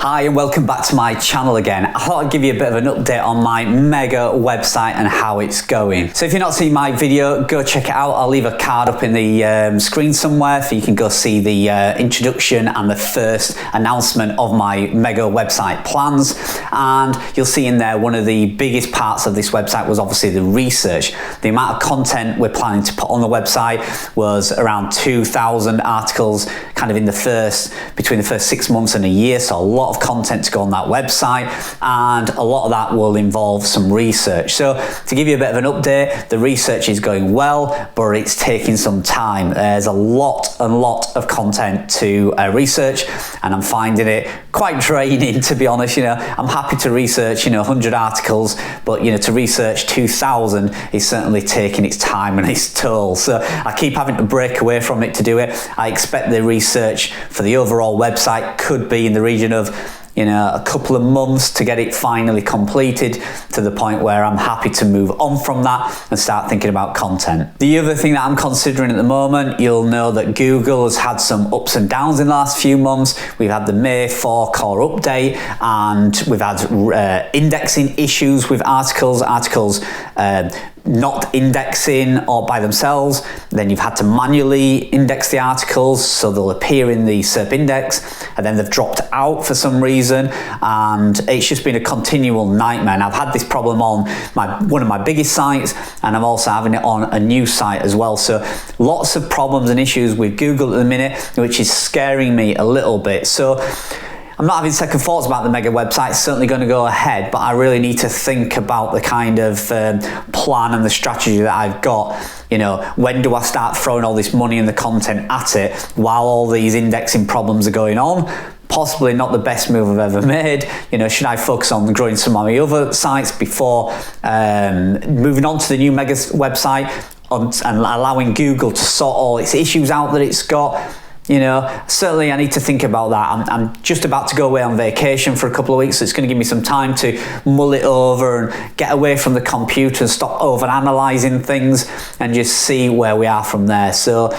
Hi and welcome back to my channel again. I thought I'd give you a bit of an update on my mega website and how it's going. So if you've not seen my video, go check it out. I'll leave a card up in the screen somewhere so you can go see the introduction and the first announcement of my mega website plans. And you'll see in there one of the biggest parts of this website was obviously the research. The amount of content we're planning to put on the website was around 2,000 articles kind of in between the first 6 months and a year. So a lot of content to go on that website, and a lot of that will involve some research. So to give you a bit of an update, the research is going well, but it's taking some time. There's a lot of content to research, and I'm finding it quite draining, to be honest. I'm happy to research 100 articles, but to research 2,000 is certainly taking its time and its toll. So I keep having to break away from it to do it. I expect the research for the overall website could be in the region of a couple of months to get it finally completed to the point where I'm happy to move on from that and start thinking about content. The other thing that I'm considering at the moment, you'll know that Google has had some ups and downs in the last few months. We've had the May 4 core update, and we've had indexing issues with articles not indexing or by themselves. Then you've had to manually index the articles so they'll appear in the SERP index, and then they've dropped out for some reason, and it's just been a continual nightmare. And I've had this problem on one of my biggest sites, and I'm also having it on a new site as well. So lots of problems and issues with Google at the minute, which is scaring me a little bit. So I'm not having second thoughts about the mega website. It's certainly going to go ahead, but I really need to think about the kind of plan and the strategy that I've got. When do I start throwing all this money and the content at it while all these indexing problems are going on? Possibly not the best move I've ever made. Should I focus on growing some of my other sites before moving on to the new mega website and allowing Google to sort all its issues out that it's got? Certainly I need to think about that. I'm just about to go away on vacation for a couple of weeks, so it's going to give me some time to mull it over and get away from the computer and stop over-analysing things and just see where we are from there. So,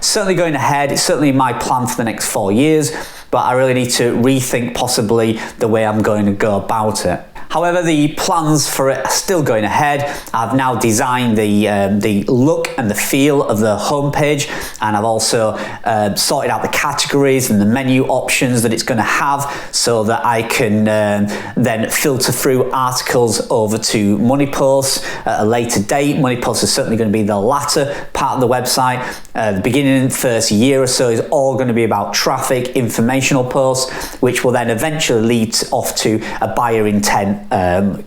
certainly going ahead. It's certainly my plan for the next 4 years, but I really need to rethink possibly the way I'm going to go about it. However, the plans for it are still going ahead. I've now designed the look and the feel of the homepage, and I've also sorted out the categories and the menu options that it's going to have so that I can then filter through articles over to money posts at a later date. Money posts is certainly going to be the latter part of the website. The beginning, first year or so is all going to be about traffic, informational posts, which will then eventually lead off to a buyer intent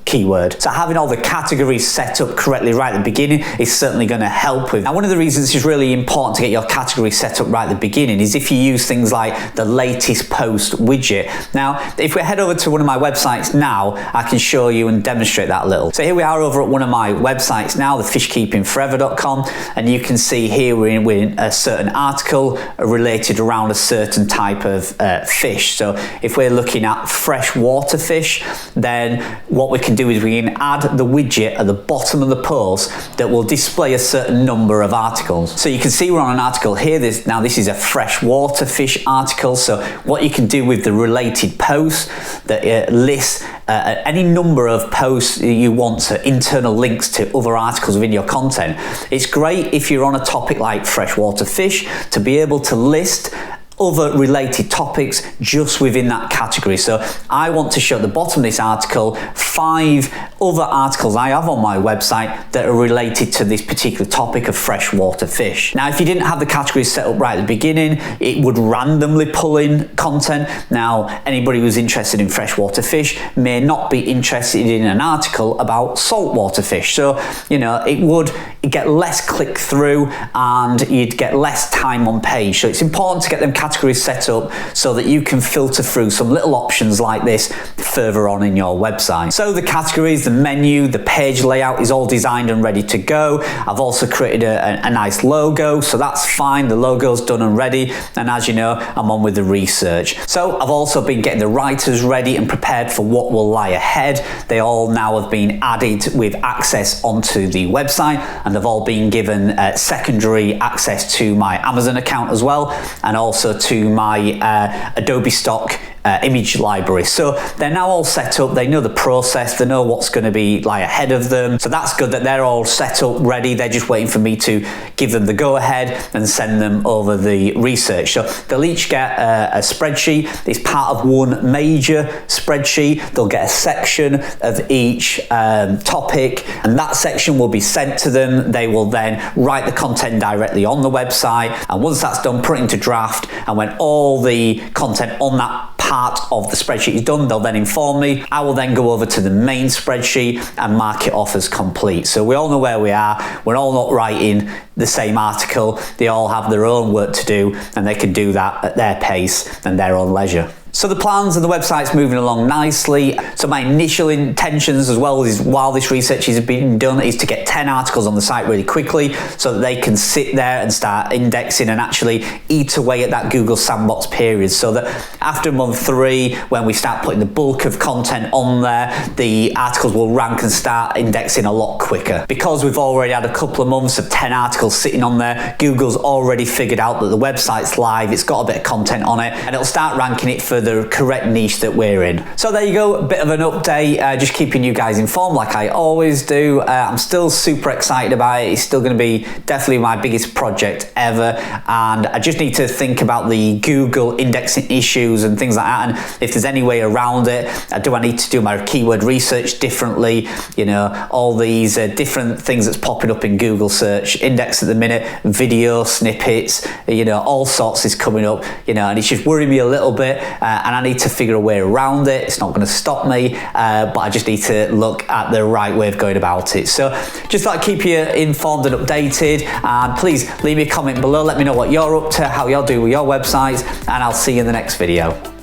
keyword. So having all the categories set up correctly right at the beginning is certainly going to help with. Now, one of the reasons it's really important to get your category set up right at the beginning is if you use things like the latest post widget. Now, if we head over to one of my websites now, I can show you and demonstrate that a little. So here we are over at one of my websites now, the fishkeepingforever.com, and you can see here we're in a certain article related around a certain type of fish. So if we're looking at freshwater fish, then what we can do is we can add the widget at the bottom of the post that will display a certain number of articles. So you can see we're on an article here. Now this is a freshwater fish article. So what you can do with the related posts that lists any number of posts you want to internal links to other articles within your content. It's great if you're on a topic like freshwater fish to be able to list other related topics just within that category. So I want to show at the bottom of this article 5 other articles I have on my website that are related to this particular topic of freshwater fish. Now, if you didn't have the categories set up right at the beginning, it would randomly pull in content. Now, anybody who's interested in freshwater fish may not be interested in an article about saltwater fish. So, it would get less click through and you'd get less time on page. So it's important to get them categories set up so that you can filter through some little options like this further on in your website. So the categories, the menu, the page layout is all designed and ready to go. I've also created a nice logo, so that's fine. The logo's done and ready, and as you know, I'm on with the research. So I've also been getting the writers ready and prepared for what will lie ahead. They all now have been added with access onto the website, and they've all been given secondary access to my Amazon account as well, and also to my Adobe stock image library. So they're now all set up, they know the process, they know what's going to be like ahead of them. So that's good that they're all set up, ready. They're just waiting for me to give them the go ahead and send them over the research. So they'll each get a spreadsheet. It's part of one major spreadsheet. They'll get a section of each topic, and that section will be sent to them. They will then write the content directly on the website, and once that's done, put it into draft, and when all the content on that part of the spreadsheet is done, they'll then inform me. I will then go over to the main spreadsheet and mark it off as complete. So we all know where we are. We're all not writing the same article. They all have their own work to do, and they can do that at their pace and their own leisure. So the plans and the website's moving along nicely. So my initial intentions, as well as while this research is being done, is to get 10 articles on the site really quickly so that they can sit there and start indexing and actually eat away at that Google sandbox period, so that after month 3, when we start putting the bulk of content on there, the articles will rank and start indexing a lot quicker. Because we've already had a couple of months of 10 articles sitting on there, Google's already figured out that the website's live, it's got a bit of content on it, and it'll start ranking it for the correct niche that we're in. So there you go, a bit of an update, just keeping you guys informed like I always do. I'm still super excited about it. It's still going to be definitely my biggest project ever, and I just need to think about the Google indexing issues and things like that, and if there's any way around it. Do I need to do my keyword research differently? You know, all these different things that's popping up in Google search index at the minute, video snippets, you know, all sorts is coming up, you know, and it's just worrying me a little bit, and I need to figure a way around it. It's not going to stop me, but I just need to look at the right way of going about it. So just like keep you informed and updated, and please leave me a comment below. Let me know what you're up to, how you're doing with your websites, and I'll see you in the next video.